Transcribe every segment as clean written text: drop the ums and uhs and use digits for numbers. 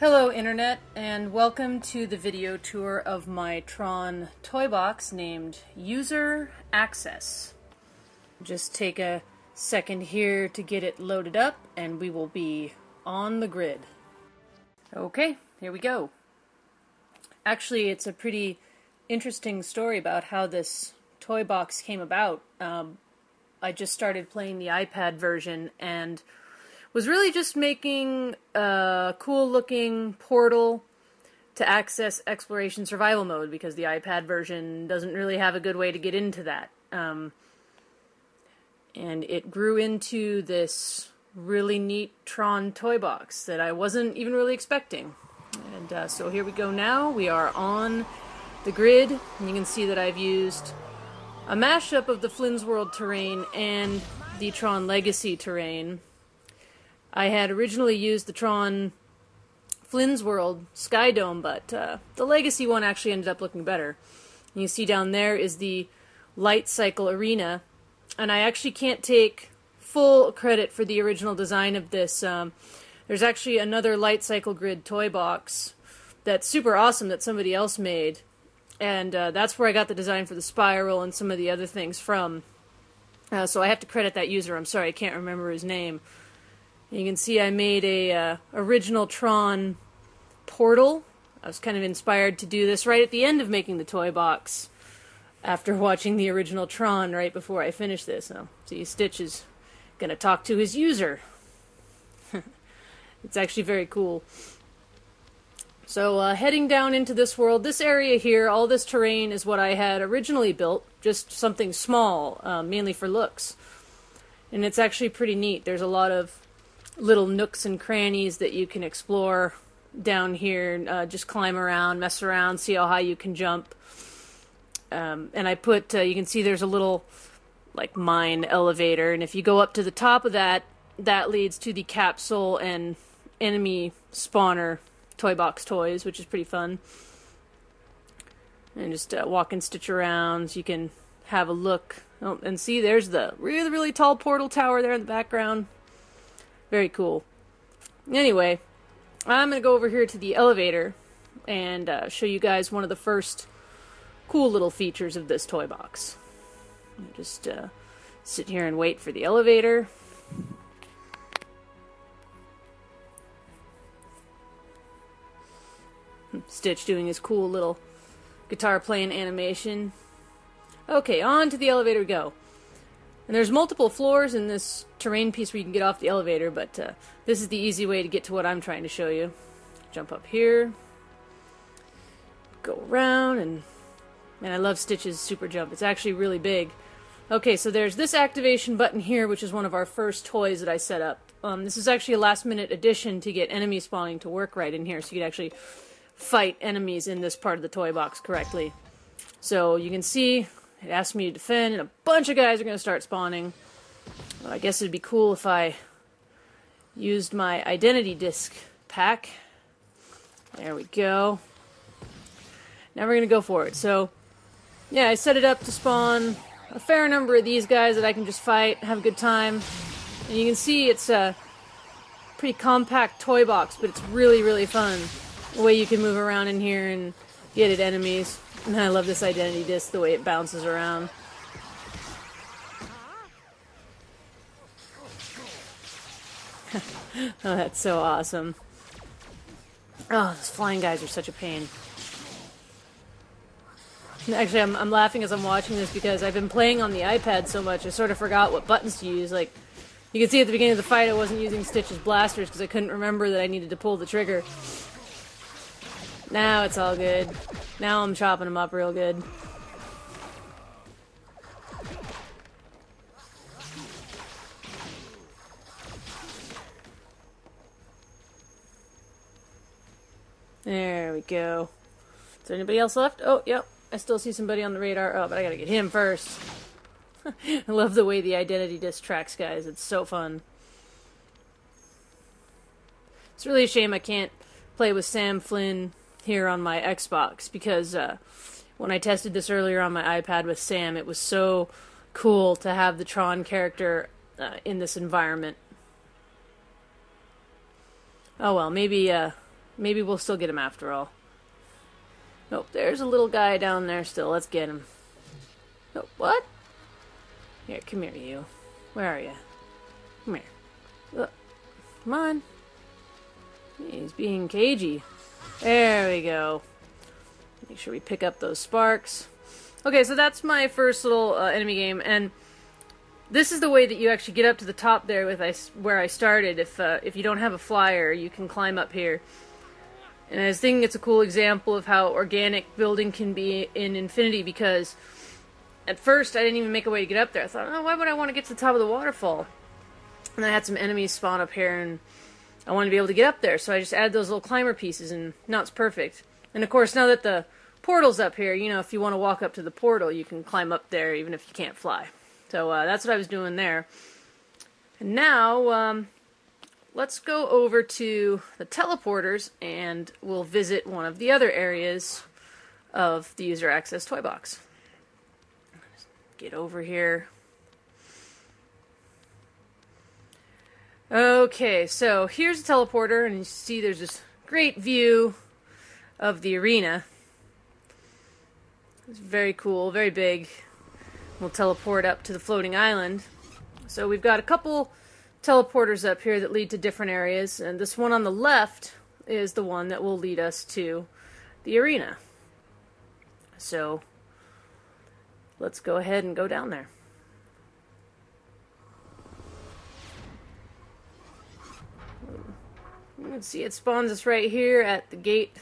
Hello Internet, and welcome to the video tour of my Tron toy box named User Access. Just take a second here to get it loaded up and we will be on the grid. Okay, here we go. Actually, it's a pretty interesting story about how this toy box came about. I just started playing the iPad version and was really just making a cool looking portal to access exploration survival mode because the iPad version doesn't really have a good way to get into that. And it grew into this really neat Tron toy box that I wasn't even really expecting. And so here we go now. We are on the grid, and you can see that I've used a mashup of the Flynn's World terrain and the Tron Legacy terrain. I had originally used the Tron Flynn's World Sky Dome, but the Legacy one actually ended up looking better. And you see down there is the Light Cycle Arena, and I actually can't take full credit for the original design of this. There's actually another Light Cycle Grid toy box that's super awesome that somebody else made, and that's where I got the design for the spiral and some of the other things from. So I have to credit that user. I'm sorry, I can't remember his name. You can see I made a original Tron portal. I was kind of inspired to do this right at the end of making the toy box after watching the original Tron right before I finished this. Now, see, Stitch is going to talk to his user. It's actually very cool. So heading down into this world, this area here, all this terrain is what I had originally built, just something small, mainly for looks. And it's actually pretty neat. There's a lot of little nooks and crannies that you can explore down here, just climb around, mess around, see how high you can jump. And I put, you can see there's a little like mine elevator, and if you go up to the top of that, that leads to the capsule and enemy spawner toy box toys, which is pretty fun. And just walk and Stitch around, so you can have a look. Oh, and see, there's the really, really tall portal tower there in the background. Very cool. Anyway, I'm going to go over here to the elevator and show you guys one of the first cool little features of this toy box. Just sit here and wait for the elevator. Stitch doing his cool little guitar playing animation. Okay, on to the elevator we go. And there's multiple floors in this terrain piece where you can get off the elevator, but this is the easy way to get to what I'm trying to show you. Jump up here, go around, and man, I love Stitch's super jump. It's actually really big. Okay, so there's this activation button here, which is one of our first toys that I set up. This is actually a last-minute addition to get enemy spawning to work right in here, so you can actually fight enemies in this part of the toy box correctly. So you can see it asks me to defend, and a bunch of guys are going to start spawning. Well, I guess it'd be cool if I used my identity disc pack. There we go. Now we're going to go for it. So, yeah, I set it up to spawn a fair number of these guys that I can just fight, have a good time. And you can see it's a pretty compact toy box, but it's really, really fun. The way you can move around in here and get at enemies. And I love this identity disc, the way it bounces around. Oh, that's so awesome. Oh, those flying guys are such a pain. Actually, I'm laughing as I'm watching this because I've been playing on the iPad so much, I sort of forgot what buttons to use. Like, you can see at the beginning of the fight I wasn't using Stitch's blasters because I couldn't remember that I needed to pull the trigger. Now it's all good. Now I'm chopping them up real good. There we go. Is there anybody else left? Oh, yep. I still see somebody on the radar. Oh, but I gotta get him first. I love the way the identity disc tracks guys. It's so fun. It's really a shame I can't play with Sam Flynn here on my Xbox, because when I tested this earlier on my iPad with Sam, it was so cool to have the Tron character in this environment. Oh well, maybe Maybe we'll still get him after all. Nope, there's a little guy down there still. Let's get him. Oh, what? Here, come here, you. Where are you? Come here. Look. Come on. He's being cagey. There we go. Make sure we pick up those sparks. Okay, so that's my first little enemy game, and this is the way that you actually get up to the top there with where I started. If you don't have a flyer, you can climb up here. And I was thinking it's a cool example of how organic building can be in Infinity, because at first I didn't even make a way to get up there. I thought, oh, why would I want to get to the top of the waterfall? And I had some enemies spawn up here, and I wanted to be able to get up there, so I just added those little climber pieces, and now it's perfect. And of course, now that the portal's up here, you know, if you want to walk up to the portal, you can climb up there even if you can't fly. So that's what I was doing there. And now, let's go over to the teleporters, and we'll visit one of the other areas of the user access Toybox. Get over here. Okay, so here's the teleporter, and you see there's this great view of the arena. It's very cool, very big. We'll teleport up to the floating island. So we've got a couple teleporters up here that lead to different areas, and this one on the left is the one that will lead us to the arena. So let's go ahead and go down there. You can see it spawns us right here at the gate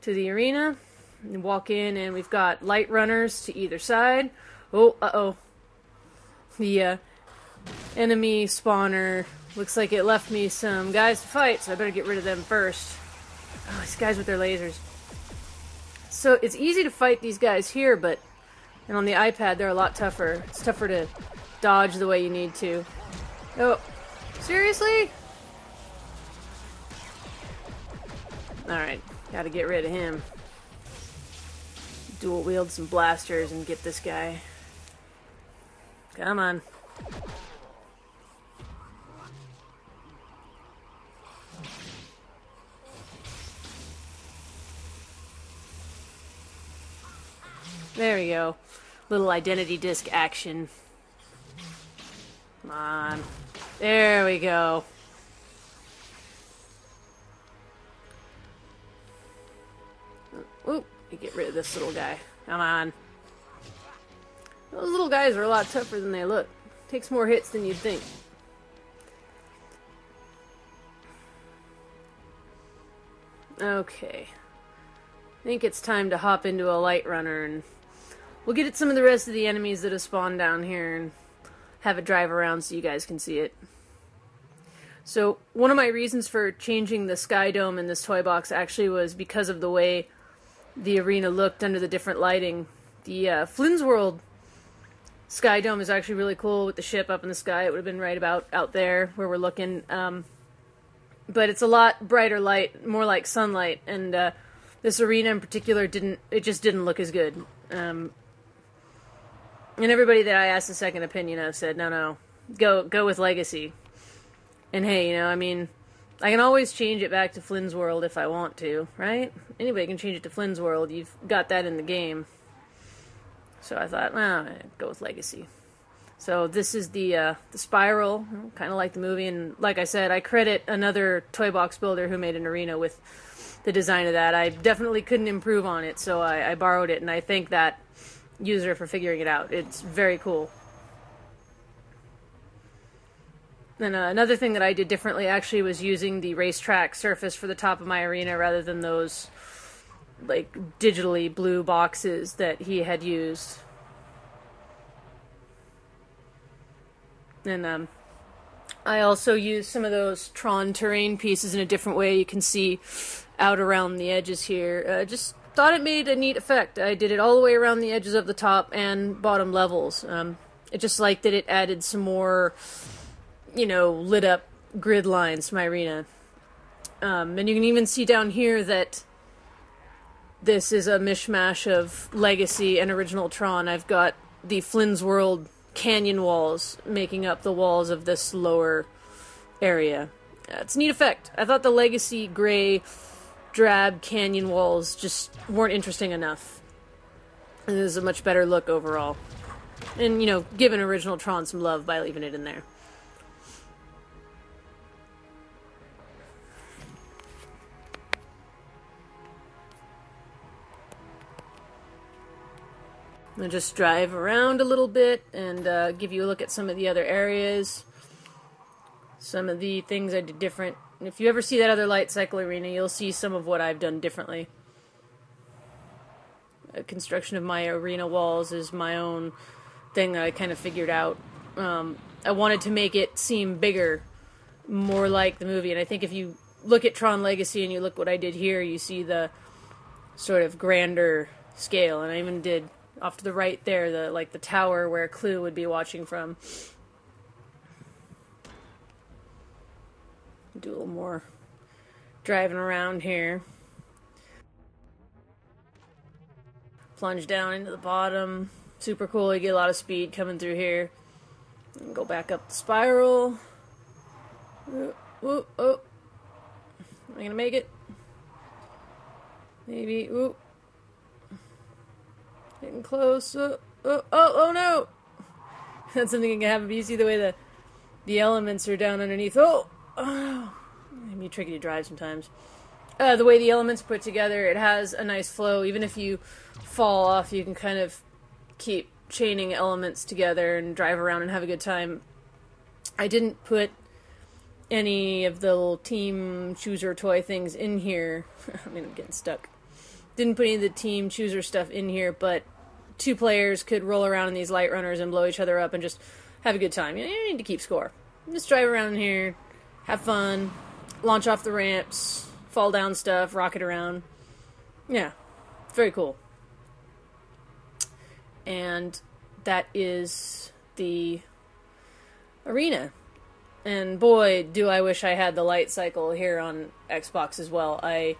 to the arena. You walk in, and we've got light runners to either side. Oh, uh-oh. The enemy spawner looks like it left me some guys to fight, so I better get rid of them first. Oh, these guys with their lasers. So it's easy to fight these guys here, but and on the iPad they're a lot tougher. It's tougher to dodge the way you need to. Oh, seriously? Alright, gotta get rid of him. Dual wield some blasters and get this guy. Come on. There we go. Little identity disc action. Come on. There we go. Oop, get rid of this little guy. Come on. Those little guys are a lot tougher than they look. Takes more hits than you'd think. Okay. I think it's time to hop into a light runner, and we'll get at some of the rest of the enemies that have spawned down here and have it drive around so you guys can see it. So one of my reasons for changing the sky dome in this toy box actually was because of the way the arena looked under the different lighting. The Flynn's World sky dome is actually really cool with the ship up in the sky. It would have been right about out there where we're looking. But it's a lot brighter light, more like sunlight, and this arena in particular just didn't look as good. And everybody that I asked a second opinion of said, no, go with Legacy. And hey, you know, I mean, I can always change it back to Flynn's World if I want to, right? Anybody can change it to Flynn's World. You've got that in the game. So I thought, well, go with Legacy. So this is the spiral, kind of like the movie. And like I said, I credit another toy box builder who made an arena with the design of that. I definitely couldn't improve on it, so I borrowed it, and I thank that user for figuring it out. It's very cool. And another thing that I did differently actually was using the racetrack surface for the top of my arena rather than those like digitally blue boxes that he had used. And I also used some of those Tron terrain pieces in a different way. You can see out around the edges here. Just thought it made a neat effect. I did it all the way around the edges of the top and bottom levels. I just liked that it added some more, you know, lit up grid lines to my arena. And you can even see down here that this is a mishmash of Legacy and original Tron. I've got the Flynn's World canyon walls making up the walls of this lower area. It's a neat effect. I thought the Legacy gray drab canyon walls just weren't interesting enough. And this is a much better look overall. And, you know, giving original Tron some love by leaving it in there. I'll just drive around a little bit and give you a look at some of the other areas. Some of the things I did different. If you ever see that other light cycle arena, you'll see some of what I've done differently. Construction of my arena walls is my own thing that I kind of figured out. I wanted to make it seem bigger, more like the movie. And I think if you look at Tron Legacy and you look what I did here, you see the sort of grander scale. And I even did off to the right there, the tower where Clue would be watching from. Do a little more driving around here. Plunge down into the bottom. Super cool. You get a lot of speed coming through here. And go back up the spiral. Ooh, oh. Am I gonna make it? Maybe. Ooh. Getting close. Oh no! That's something that can happen. But you see the way the elements are down underneath. Oh! Maybe tricky to drive sometimes. The way the elements put together, it has a nice flow. Even if you fall off, you can kind of keep chaining elements together and drive around and have a good time. I didn't put any of the little team chooser toy things in here. I mean, I'm getting stuck. Didn't put any of the team chooser stuff in here, but 2 players could roll around in these light runners and blow each other up and just have a good time. You need to keep score. Just drive around here, have fun, launch off the ramps, fall down stuff, rocket around. Yeah, it's very cool. And that is the arena. And boy, do I wish I had the light cycle here on Xbox as well. I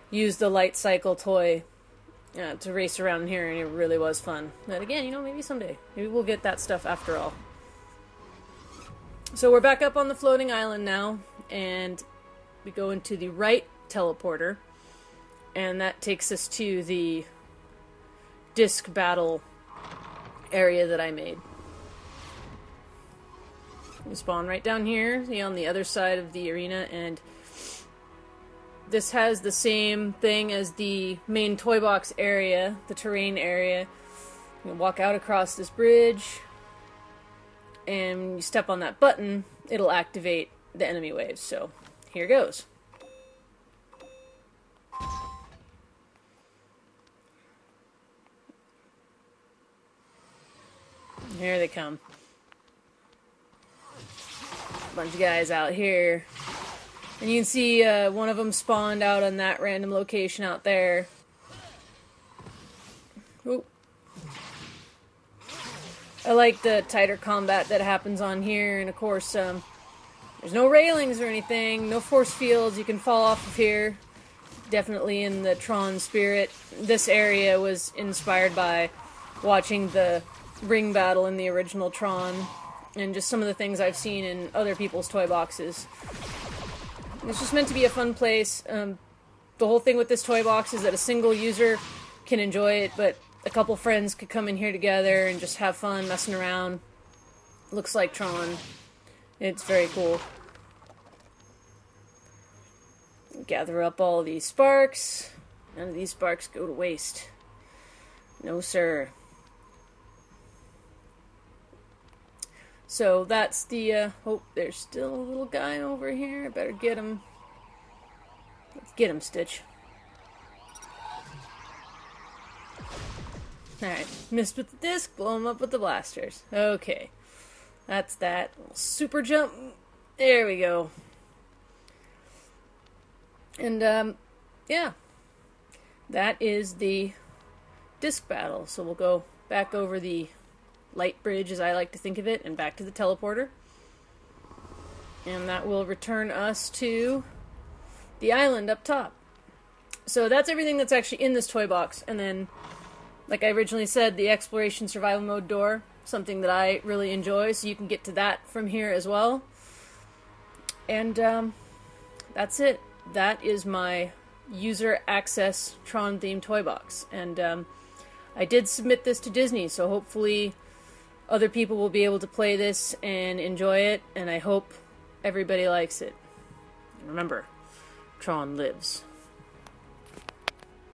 used the light cycle toy to race around here, and it really was fun. But again, you know, maybe someday. Maybe we'll get that stuff after all. So we're back up on the floating island now, and we go into the right teleporter, and that takes us to the disc battle area that I made. We spawn right down here, on the other side of the arena, and this has the same thing as the main Toybox area, the terrain area. You walk out across this bridge, and when you step on that button, it'll activate the enemy waves. So, here goes. Here they come. Bunch of guys out here. And you can see one of them spawned out on that random location out there. Ooh. I like the tighter combat that happens on here, and of course, there's no railings or anything, no force fields you can fall off of here. Definitely in the Tron spirit. This area was inspired by watching the ring battle in the original Tron, and just some of the things I've seen in other people's toy boxes. It's just meant to be a fun place. The whole thing with this toy box is that a single user can enjoy it, but a couple friends could come in here together and just have fun messing around. Looks like Tron. It's very cool. Gather up all these sparks. None of these sparks go to waste. No, sir. So that's the, oh, there's still a little guy over here. I better get him. Let's get him, Stitch. Alright, missed with the disc, blow him up with the blasters. Okay. That's that. Super jump. There we go. And, yeah. That is the disc battle. So we'll go back over the light bridge, as I like to think of it, and back to the teleporter. And that will return us to the island up top. So that's everything that's actually in this toy box. And then, like I originally said, the exploration survival mode door, something that I really enjoy, so you can get to that from here as well. And that's it. That is my user access Tron themed toy box. And I did submit this to Disney, so hopefully other people will be able to play this and enjoy it, and I hope everybody likes it. And remember, Tron lives.